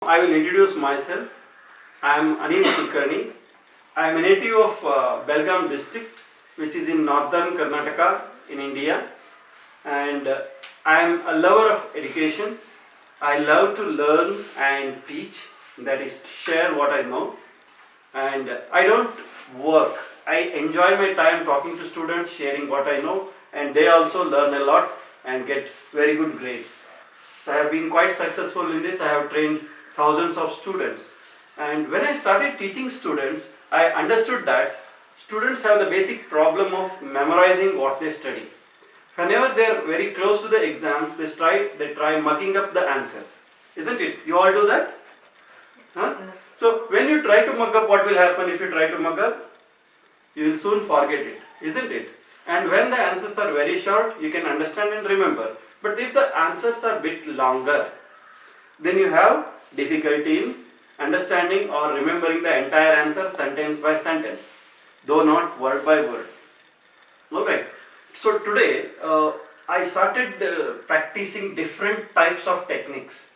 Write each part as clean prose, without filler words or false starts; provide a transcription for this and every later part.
I will introduce myself. I am Anil Kulkarni. I am a native of Belgaum district, which is in northern Karnataka in India, and I am a lover of education. I love to learn and teach, that is, share what I know, and I don't work. I enjoy my time talking to students, sharing what I know, and they also learn a lot and get very good grades. So I have been quite successful in this. I have trained thousands of students. And when I started teaching students, I understood that students have the basic problem of memorizing what they study. Whenever they are very close to the exams, they try mugging up the answers. Isn't it? You all do that? Huh? So when you try to mug up, what will happen if you try to mug up? You will soon forget it, isn't it? And when the answers are very short, you can understand and remember. But if the answers are a bit longer, then you have difficulty in understanding or remembering the entire answer sentence by sentence, though not word by word. Alright, so today I started practicing different types of techniques,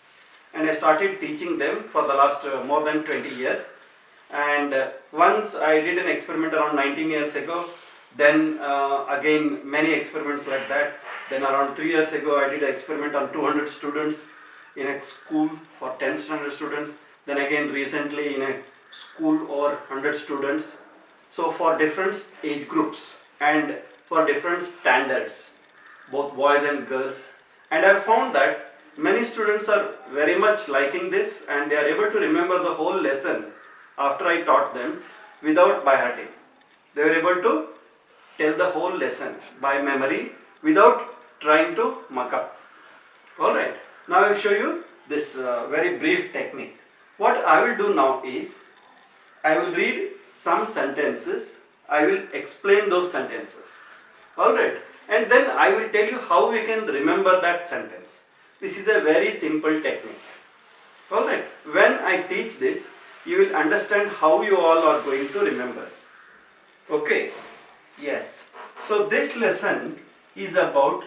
and I started teaching them for the last more than 20 years. And once I did an experiment around 19 years ago, then again many experiments like that. Then around 3 years ago I did an experiment on 200 students in a school for 10th standard students. Then again recently in a school over 100 students. So for different age groups and for different standards, both boys and girls. And I found that many students are very much liking this, and they are able to remember the whole lesson after I taught them without by hearting. They were able to tell the whole lesson by memory without trying to muck up. Alright, now I will show you this very brief technique. What I will do now is, I will read some sentences, I will explain those sentences. Alright, and then I will tell you how we can remember that sentence. This is a very simple technique. Alright, when I teach this, you will understand how you all are going to remember. Okay, yes. So this lesson is about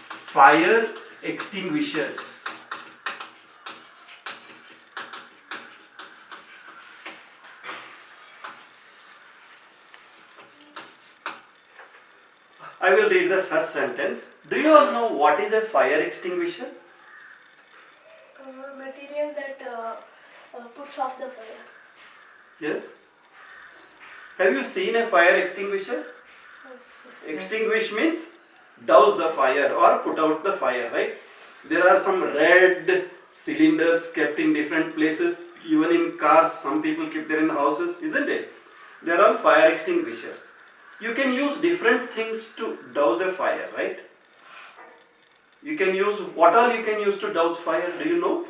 fire extinguishers. I will read the first sentence. Do you all know what is a fire extinguisher? Material that puts off the fire. Yes. Have you seen a fire extinguisher? Yes. Extinguish means douse the fire or put out the fire, right? There are some red cylinders kept in different places. Even in cars, some people keep them in houses, isn't it? They are all fire extinguishers. You can use different things to douse a fire, right? You can use, what all you can use to douse fire, do you know?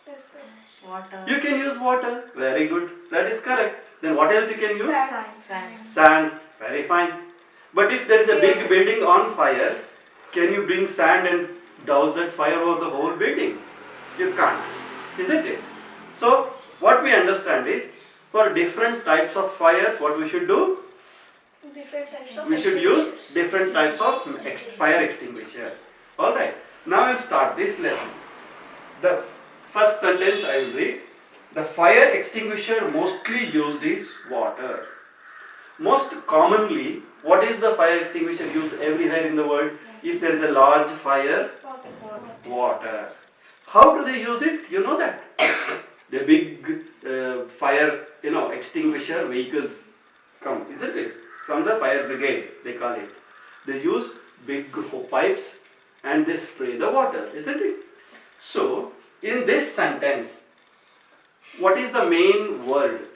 Yes, sir. Water. You can use water, very good, that is correct. Then what else you can use? Sand. Sand, very fine. But if there is a big building on fire, can you bring sand and douse that fire over the whole building? You can't, isn't it? So what we understand is, for different types of fires, what we should do? Different types of We should use different types of fire extinguishers. Alright, now I will start this lesson. The first sentence I will read. The fire extinguisher mostly used is water. Most commonly, what is the fire extinguisher used everywhere in the world? If there is a large fire, water. How do they use it? You know that? The big fire, extinguisher vehicles come, isn't it? From the fire brigade, they call it. They use big pipes and they spray the water, isn't it? So, in this sentence, what is the main word?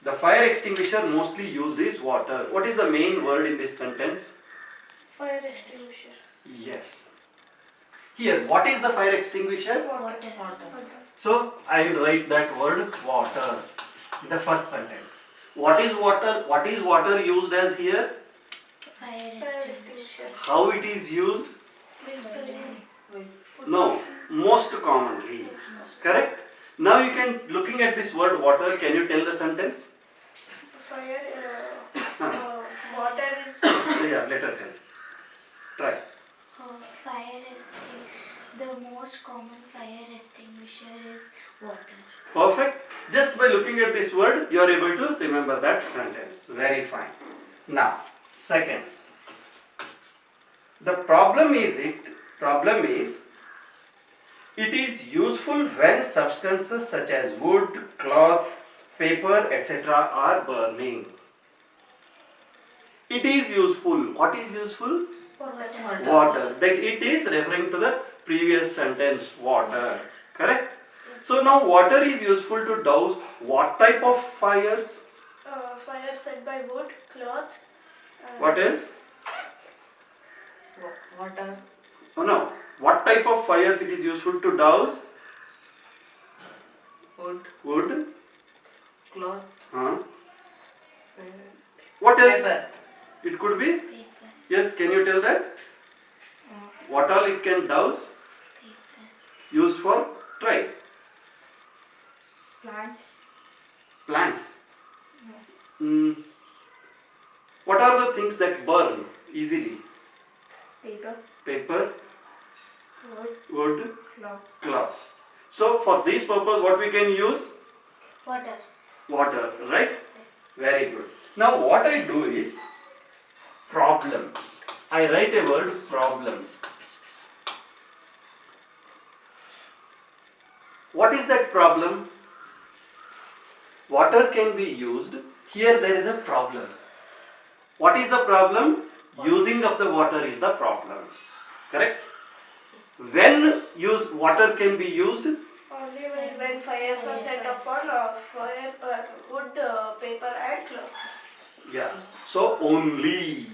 The fire extinguisher mostly used is water. What is the main word in this sentence? fire extinguisher. Yes. Here, what is the fire extinguisher? Water. So, I will write that word water in the first sentence. What is water? What is water used as here? Fire extinguisher. How it is used? Spraying. No, most commonly. Correct? Now you can, looking at this word water, can you tell the sentence? Fire. Water is. Yeah, let her tell. Try. Fire is The most common fire extinguisher is water. Perfect. Just by looking at this word, you are able to remember that sentence. Very fine. Now, second. The problem is it is useful when substances such as wood, cloth, paper, etc. are burning. It is useful. What is useful? Water. Water. That it is referring to the previous sentence, water. Correct? So now water is useful to douse what type of fires? Fire set by wood, cloth. What else? Water. Oh no. What type of fires it is useful to douse? Wood. Wood. Cloth. Huh? What else? Paper. It could be? Paper. Yes, can you tell that? What all it can douse? Paper. Used for? Try. Plant. Plants. What are the things that burn easily? Paper. Paper, Wood. wood, Cloth. cloths. So for this purpose what we can use? Water. Water, right? Yes. Very good. Now what I do is problem. I write a word problem. What is that problem? Water can be used. Here there is a problem. What is the problem? Using of the water is the problem. Correct? When water can be used? Only when fires are set upon fire, wood, paper and cloth. Yeah. So only.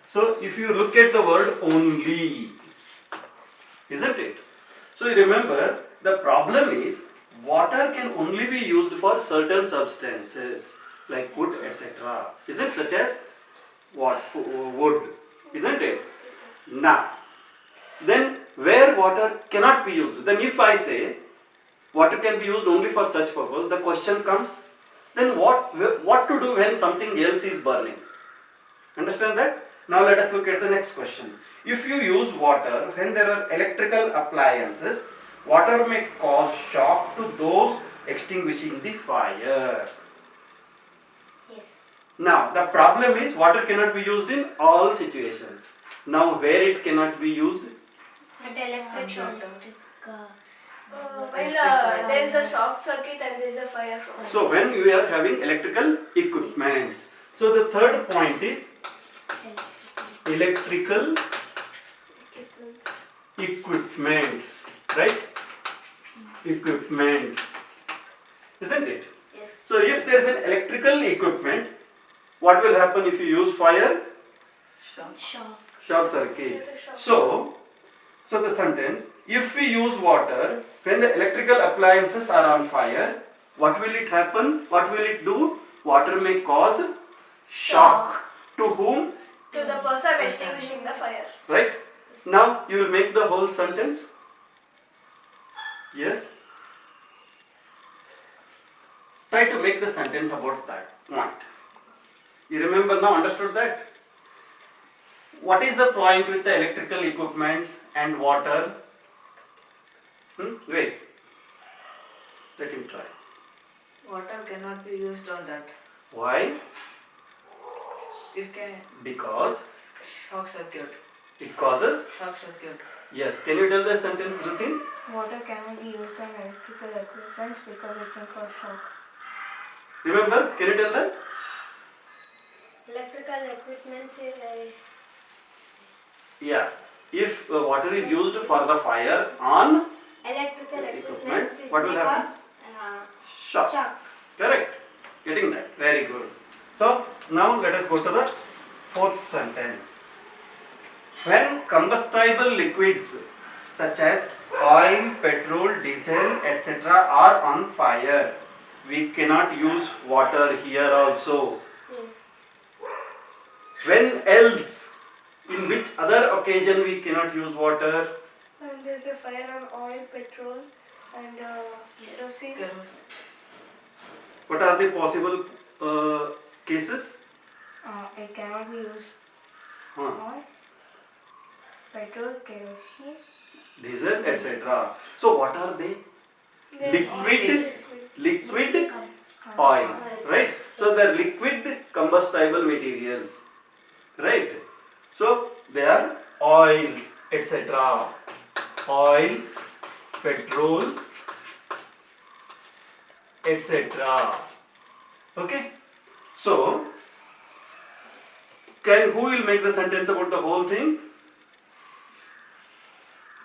So if you look at the word only, isn't it? So you remember the problem is water can only be used for certain substances like wood, etc. Isn't it? Such as what? Wood, isn't it? Now, then where water cannot be used, then if I say water can be used only for such purpose, the question comes, then what to do when something else is burning? Understand that? Now let us look at the next question. If you use water when there are electrical appliances, water may cause shock to those extinguishing the fire. Yes. Now the problem is water cannot be used in all situations. Now where it cannot be used? But electric. Well, There is a short circuit and there is a fire. So when you are having electrical equipments. So the third point is electrical equipments, right? Equipments, isn't it? Yes. So if there is an electrical equipment, what will happen if you use fire? Shock. Short circuit. So the sentence, if we use water when the electrical appliances are on fire, what will it happen? What will it do? Water may cause shock. To whom? To the person extinguishing the fire. Right? Now you will make the whole sentence. Yes? Try to make the sentence about that point. You remember now, understood that? What is the point with the electrical equipments and water? Wait. Let him try. water cannot be used on that. Why? It can Because shock circuit. it causes. Shock circuit. Yes. Can you tell the sentence, Rutin? Water cannot be used on electrical equipment because it can cause shock. Remember? Can you tell that? Electrical equipment Yeah. If water is used for the fire on electrical equipment, what will happen? Shock. Correct. Getting that. Very good. So now let us go to the fourth sentence. When combustible liquids such as oil, petrol, diesel, etc. are on fire, we cannot use water here also. Yes. When else? In which other occasion we cannot use water? And there's a fire on oil, petrol, and kerosene. Kerosene. What are the possible cases? It cannot be used on petrol, kerosene, diesel, etc. So what are they? Liquid oils, right? So they are liquid combustible materials, right? So they are oils, etc. Oil, petrol, etc. Okay. So who will make the sentence about the whole thing?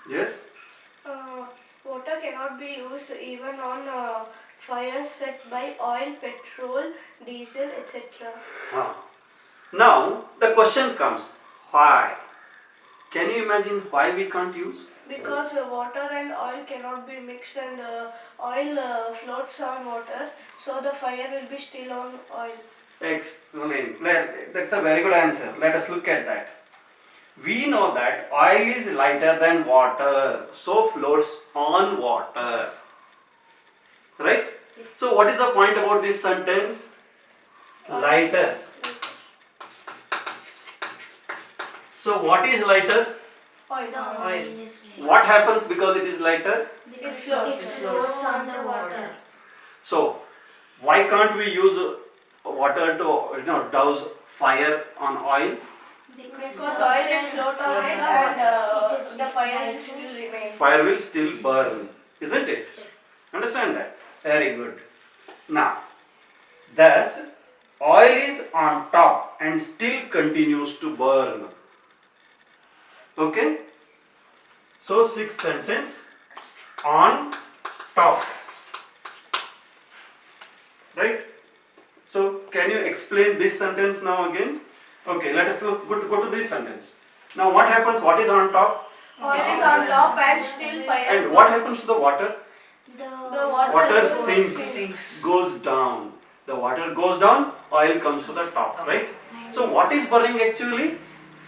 Yes. Water cannot be used even on fires set by oil, petrol, diesel, etc. Now the question comes, why? Can you imagine why we can't use? Because water and oil cannot be mixed, and oil floats on water, so the fire will be still on oil. Excellent. That's a very good answer. Let us look at that. We know that oil is lighter than water, so floats on water. Right? So what is the point about this sentence? Lighter. So what is lighter? Oil. What happens because it is lighter? It floats on the water. So why can't we use water to douse fire on oils? Because oil will float on it, and the fire will still remain. Fire will still burn, isn't it? Yes. Understand that? Very good. Now, thus, oil is on top and still continues to burn. Okay? So, sixth sentence, on top. Right? So, can you explain this sentence now again? Okay, let us go to this sentence. Now, what happens? What is on top? Oil is on top and still fire. And what happens to the water? The water Sinks, goes down. The water goes down, oil comes to the top, right? So what is burning actually?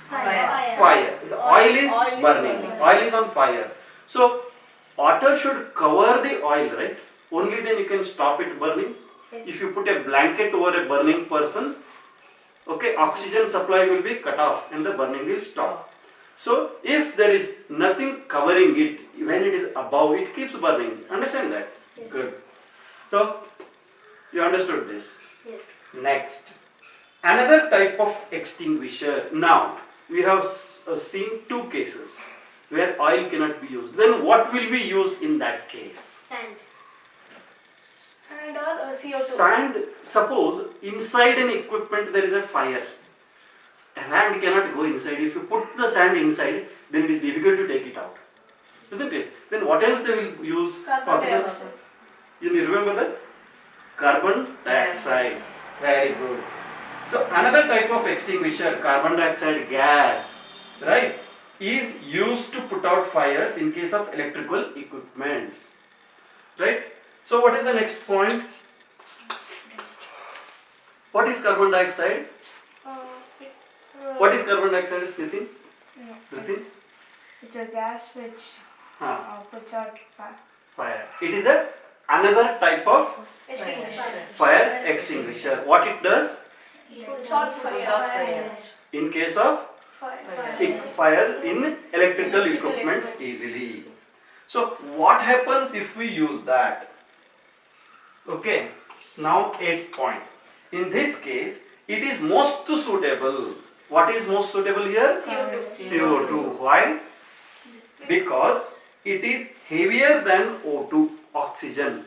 Fire. The oil is burning. Oil is on fire. So water should cover the oil, right? Only then you can stop it burning. If you put a blanket over a burning person, okay, oxygen supply will be cut off and the burning will stop. So if there is nothing covering it, when it is above, it keeps burning. Understand that? Yes. Good. So you understood this. Yes. Next, another type of extinguisher. Now we have seen two cases where oil cannot be used. Then what will be used in that case? Sand. and or CO2. Sand, suppose inside an equipment there is a fire. Sand cannot go inside. If you put the sand inside, then it is difficult to take it out. Isn't it? Then what else they will use? Carbon dioxide. You remember that? Carbon dioxide. Very good. So another type of extinguisher, carbon dioxide gas, right, is used to put out fires in case of electrical equipments. Right? So what is the next point? What is carbon dioxide? What is carbon dioxide, Nitin? Nitin? It's a gas which puts out Fire. It is another type of fire extinguisher. What it does? puts out fire. In case of fire in electrical equipments easily. So what happens if we use that? Okay, now 8th point. In this case, it is most suitable. What is most suitable here? CO2. CO2. Why? Because it is heavier than O2, oxygen.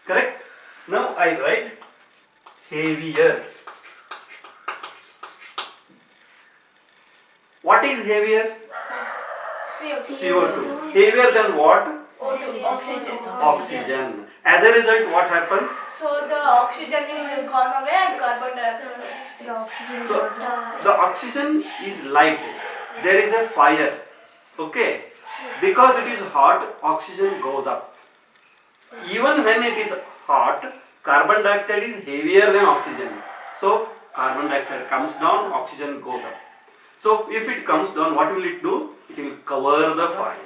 Correct? Now I write heavier. What is heavier? CO2. Heavier than what? O2, oxygen. Oxygen. As a result, what happens? So the oxygen is gone away and carbon dioxide is So the oxygen is light. There is a fire. Okay. Because it is hot, oxygen goes up. Even when it is hot, carbon dioxide is heavier than oxygen. So carbon dioxide comes down, oxygen goes up. So if it comes down, what will it do? It will cover the fire.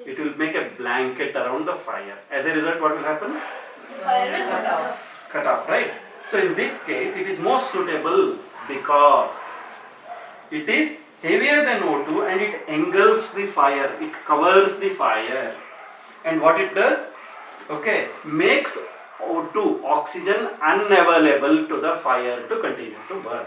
It will make a blanket around the fire. As a result, what will happen? The fire will cut off. Cut off, right? So in this case, it is most suitable because it is heavier than O2 and it engulfs the fire, it covers the fire. And what it does? Okay, makes O2 oxygen unavailable to the fire to continue to burn.